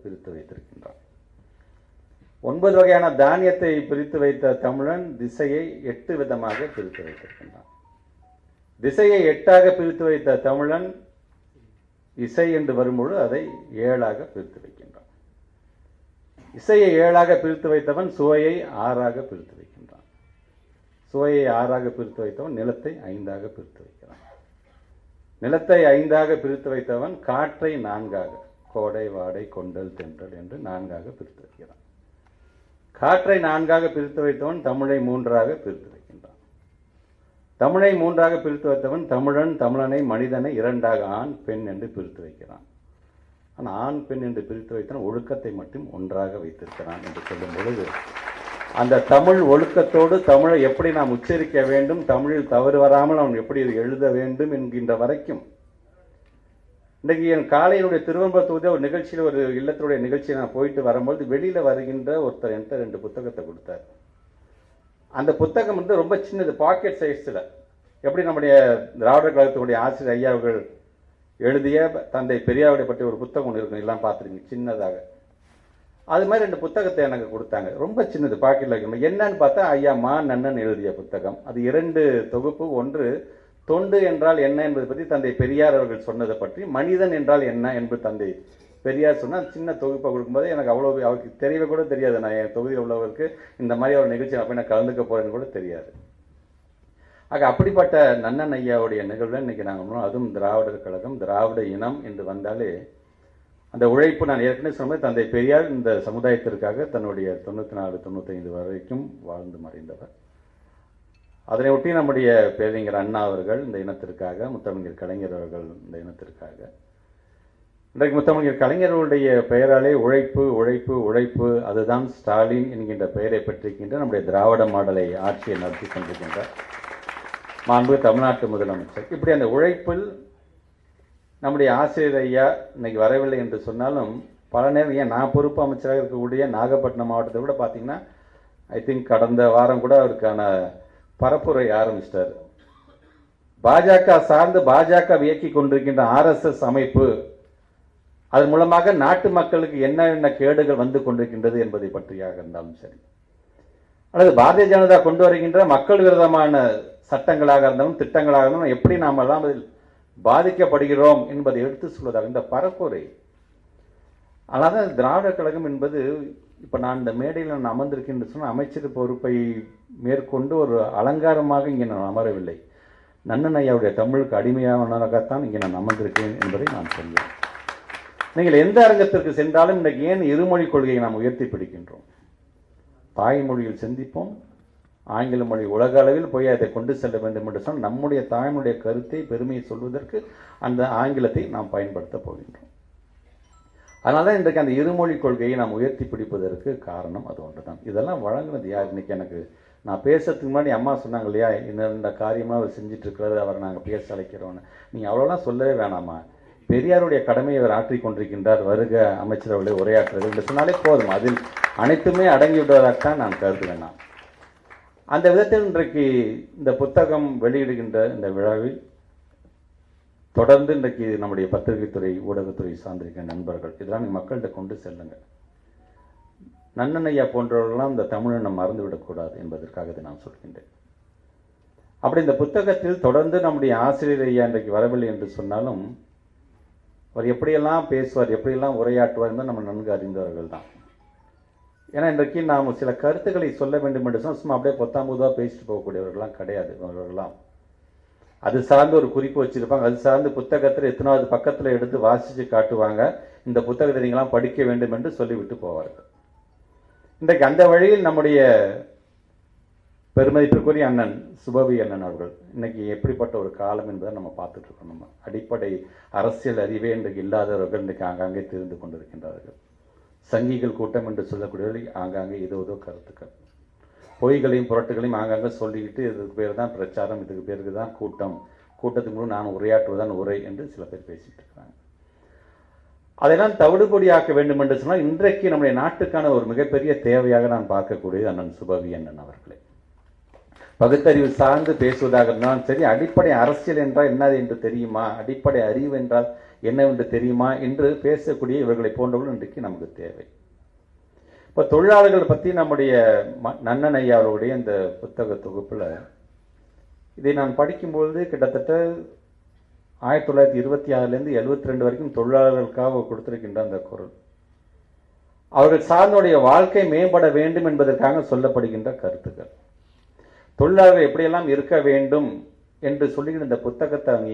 பிரித்து வைத்திருக்கின்றான். 9 வகையான தானியத்தை பிரித்து வைத்த தமிழன் திசையை 8 விதமாக பிரித்து வைத்திருக்கின்றான். திசையை 8ஆக பிரித்து வைத்த தமிழன் இசை என்று வரும்பொழுது அதை 7ஆக பிரித்து வைக்கின்றான். இசையை 7ஆக பிரித்து வைத்தவன் சுவையை 6ஆக பிரித்து வைக்கின்றான். சுவையை 6ஆக பிரித்து வைத்தவன் நிலத்தை 5ஆக பிரித்து வைக்கிறான். நிலத்தை 5ஆக பிரித்து வைத்தவன் காற்றை 4ஆக, கோடை, வாடை, கொண்டல், தென்றல் என்று 4ஆக பிரித்து வைக்கிறான். காற்றை 4ஆக பிரித்து வைத்தவன் தமிழை 3ஆக பிரித்து வைக்கின்றான். தமிழை 3ஆக பிரித்து வைத்தவன் தமிழன், தமிழனை, மனிதனை 2ஆக ஆண், பெண் என்று பிரித்து வைக்கிறான். ஆனால் ஆண், பெண் என்று பிரித்து வைத்தவன் ஒழுக்கத்தை மட்டும் ஒன்றாக வைத்திருக்கிறான் என்று சொல்லும் பொழுது அந்த தமிழ் ஒழுக்கத்தோடு தமிழை எப்படி நாம் உச்சரிக்க வேண்டும், தமிழில் தவறு வராமல் அவன் எப்படி எழுத வேண்டும் என்கின்ற வரைக்கும். இன்றைக்கு என் காலையினுடைய திருவெம்புத்தூர் தொகுதியில் ஒரு நிகழ்ச்சியில், ஒரு இல்லத்தினுடைய நிகழ்ச்சியை நான் போயிட்டு வரும்போது வெளியில் வருகின்ற ஒருத்தர் என்கிட்ட 2 புத்தகத்தை கொடுத்தார். அந்த புத்தகம் வந்து ரொம்ப சின்னது, பாக்கெட் சைஸில். எப்படி நம்முடைய திராவிடர் கழகத்தினுடைய ஆசிரியர் ஐயா அவர்கள் எழுதிய தந்தை பெரியாருடைய பற்றி ஒரு புத்தகம் ஒன்று இருக்கும், எல்லாம் பார்த்துருக்கீங்க, சின்னதாக. அது மாதிரி 2 புத்தகத்தை எனக்கு கொடுத்தாங்க, ரொம்ப சின்னது, பாக்கெட்டில் வைக்கணும். என்னன்னு பார்த்தா ஐயா மா நன்னன் எழுதிய புத்தகம். அது 2 தொகுப்பு. ஒன்று தொண்டு என்றால் என்ன என்பதை பற்றி தந்தை பெரியார் அவர்கள் சொன்னதை பற்றி, மனிதன் என்றால் என்ன என்பது தந்தை பெரியார் சொன்னால் சின்ன தொகுப்பை கொடுக்கும்போது எனக்கு அவ்வளோ அவருக்கு தெரியவே கூட தெரியாது. நான் என் தொகுதியில் உள்ளவருக்கு இந்த மாதிரி ஒரு நிகழ்ச்சி நான் போய் நான் கலந்துக்க போகிறேன்னு கூட தெரியாது. ஆக அப்படிப்பட்ட நன்னன் ஐயாவுடைய நிகழ்வில் இன்றைக்கி நாங்கள், அதுவும் திராவிடர் கழகம், திராவிட இனம் என்று வந்தாலே அந்த உழைப்பு, நான் ஏற்கனவே சொன்னது, தந்தை பெரியார் இந்த சமுதாயத்திற்காக தன்னுடைய 94, 95 வரைக்கும் வாழ்ந்து மறைந்தவர். அதனை ஒட்டி நம்முடைய பேரறிஞர் அண்ணா அவர்கள் இந்த இனத்திற்காக, முத்தமிழர் கலைஞர் அவர்கள் இந்த இனத்திற்காக. இன்றைக்கு முத்தமிழர் கலைஞர்களுடைய பெயராலே உழைப்பு உழைப்பு உழைப்பு, அதுதான் ஸ்டாலின் என்கின்ற பெயரை பெற்றிருக்கின்ற நம்முடைய திராவிட மாடலை ஆட்சியை நடத்தி கொண்டிருக்கின்றார் மாண்பு தமிழ்நாட்டு முதலமைச்சர். இப்படி அந்த உழைப்பில் நம்முடைய ஆசிரியர் ஐயா இன்னைக்கு வரவில்லை என்று சொன்னாலும், பல நேரம் ஏன் நான் பொறுப்பு அமைச்சராக இருக்கக்கூடிய நாகப்பட்டினம் மாவட்டத்தை கூட பார்த்தீங்கன்னா, ஐ திங்க் கடந்த வாரம் கூட அவருக்கான பரப்புரை ஆரம்பிச்சிட்டார். பாஜக சார்ந்து பாஜக இயக்கி கொண்டிருக்கின்ற RSS அமைப்பு, அதன் மூலமாக நாட்டு மக்களுக்கு என்ன கேடுகள் வந்து கொண்டிருக்கின்றது என்பதை பற்றியாக இருந்தாலும் சரி, அல்லது பாரதிய ஜனதா கொண்டு வருகின்ற மக்கள் விரோதமான சட்டங்களாக இருந்தாலும் திட்டங்களாக இருந்தாலும் எப்படி நாம் எல்லாம் அதில் பாதிக்கப்படுகிறோம் என்பதை எடுத்து சொல்வதாக இந்த பரப்புரை. ஆனால் தான் திராவிடர் கழகம் என்பது, இப்போ நான் இந்த மேடையில் நான் அமர்ந்திருக்கேன் சொன்னால் அமைச்சர் பொறுப்பை மேற்கொண்டு ஒரு அலங்காரமாக இங்கே நான் அமரவில்லை. நன்னன் ஐயாவுடைய தமிழுக்கு அடிமையானவனாகத்தான் இங்கே நான் அமர்ந்திருக்கேன் என்பதை நான் சொல்வேன். நீங்கள் எந்த அரங்கத்திற்கு சென்றாலும் இன்றைக்கு ஏன் இருமொழி கொள்கையை நாம் உயர்த்தி பிடிக்கின்றோம்? தாய்மொழியில் சிந்திப்போம், ஆங்கில மொழி உலக அளவில் போய் அதை கொண்டு செல்ல வேண்டும் என்று சொன்னால் நம்முடைய தாய்மொழிய கருத்தை, பெருமையை சொல்வதற்கு அந்த ஆங்கிலத்தை நாம் பயன்படுத்த போகின்றோம். அதனால தான் இன்றைக்கு அந்த இருமொழி கொள்கையை நாம் உயர்த்தி பிடிப்பதற்கு காரணம் அது ஒன்று தான். இதெல்லாம் வழங்குனது யார்? இன்னைக்கு எனக்கு நான் பேசுறதுக்கு முன்னாடி அம்மா சொன்னாங்க இல்லையா, இந்த காரியமாக அவர் செஞ்சுட்டு இருக்கிறது, அவரை நாங்கள் பேச அழைக்கிறோன்னு. நீங்கள் அவ்வளோலாம் சொல்லவே வேணாமா, பெரியாருடைய கடமையை அவர் ஆற்றிக் கொண்டிருக்கின்றார், வருக அமைச்சரவர்களை உரையாற்றுறது என்று சொன்னாலே போதும். அதில் அனைத்துமே அடங்கி விடுவதாகத்தான் நான் கருதுவேன். நான் அந்த விதத்தில் இன்றைக்கு இந்த புத்தகம் வெளியிடுகின்ற இந்த விழாவில் தொடர்ந்து இன்றைக்கு நம்முடைய பத்திரிகைத்துறை, ஊடகத்துறை சார்ந்திருக்கிற நண்பர்கள் இதெல்லாம் மக்கள்கிட்ட கொண்டு செல்லுங்க. நன்னன் ஐயா போன்றவர்களெல்லாம் இந்த தமிழை நம்ம மறந்துவிடக்கூடாது என்பதற்காக இதை நான் சொல்கின்றேன். அப்படி இந்த புத்தகத்தில் தொடர்ந்து நம்முடைய ஆசிரியர் ஐயா இன்றைக்கு வரவில்லை என்று சொன்னாலும், அவர் எப்படியெல்லாம் பேசுவார், எப்படியெல்லாம் உரையாற்றுவார் என்பதை நம்ம நன்கு அறிந்தவர்கள் தான். ஏன்னா இன்றைக்கு நாம் சில கருத்துக்களை சொல்ல வேண்டும் என்று சொன்னால் சும்மா அப்படியே 19 பேசிட்டு போகக்கூடியவர்கள்லாம் கிடையாது. அவர்களெல்லாம் அது சார்ந்து ஒரு குறிப்பு வச்சிருப்பாங்க, அது சார்ந்து புத்தகத்தில் எத்தனாவது பக்கத்தில் எடுத்து வாசித்து காட்டுவாங்க, இந்த புத்தகத்தை நீங்களாம் படிக்க வேண்டும் என்று சொல்லிவிட்டு போவார்கள். இன்றைக்கு அந்த வழியில் நம்முடைய பெருமதிப்பிற்குரிய அண்ணன் சுபவி அண்ணன் அவர்கள் இன்னைக்கு எப்படிப்பட்ட ஒரு காலம் என்பதை நம்ம பார்த்துட்டு இருக்கோம். நம்ம அடிப்படை அரசியல் அறிவே இன்றைக்கு இல்லாதவர்கள் இன்றைக்கு ஆங்காங்கே தெரிந்து கொண்டிருக்கின்றார்கள். சங்கிகள் கூட்டம் என்று சொல்லக்கூடியவர்கள் ஆங்காங்கே ஏதோ கருத்துக்கள், பொய்களையும் புரட்டுகளையும் ஆங்காங்கே சொல்லிக்கிட்டு, இதுக்கு பேர் தான் பிரச்சாரம், இதுக்கு பேருக்கு தான் கூட்டம், கூட்டத்துக்கு முன்பு நான் உரையாற்றுவதுதான் உரை என்று சில பேர் பேசிட்டு இருக்கிறாங்க. அதையெல்லாம் தவிடுபொடியாக்க வேண்டும் என்று சொன்னால் இன்றைக்கு நம்முடைய நாட்டுக்கான ஒரு மிகப்பெரிய தேவையாக நான் பார்க்கக்கூடியது அண்ணன் சுபவி அண்ணன் அவர்களே. பகுத்தறிவு சார்ந்து பேசுவதாக இருந்தாலும் சரி, அடிப்படை அரசியல் என்றால் என்னது என்று தெரியுமா, அடிப்படை அறிவு என்றால் என்னவென்று தெரியுமா என்று பேசக்கூடிய இவர்களை போன்றவர்கள் இன்றைக்கு நமக்கு தேவை. இப்போ தொழிலாளர்கள் பற்றி நம்முடைய நன்னன் ஐயா அவர்களுடைய இந்த புத்தக தொகுப்பில் இதை நான் படிக்கும்பொழுது கிட்டத்தட்ட 1926லேருந்து 72 வரைக்கும் தொழிலாளர்களுக்காக கொடுத்திருக்கின்ற அந்த குரல், அவர்கள் சார்ந்தோடைய வாழ்க்கை மேம்பட வேண்டும் என்பதற்காக சொல்லப்படுகின்ற கருத்துக்கள், தொழிலாளர்கள் எப்படியெல்லாம் இருக்க வேண்டும் என்று சொல்லுகிற இந்த புத்தகத்தை அவங்க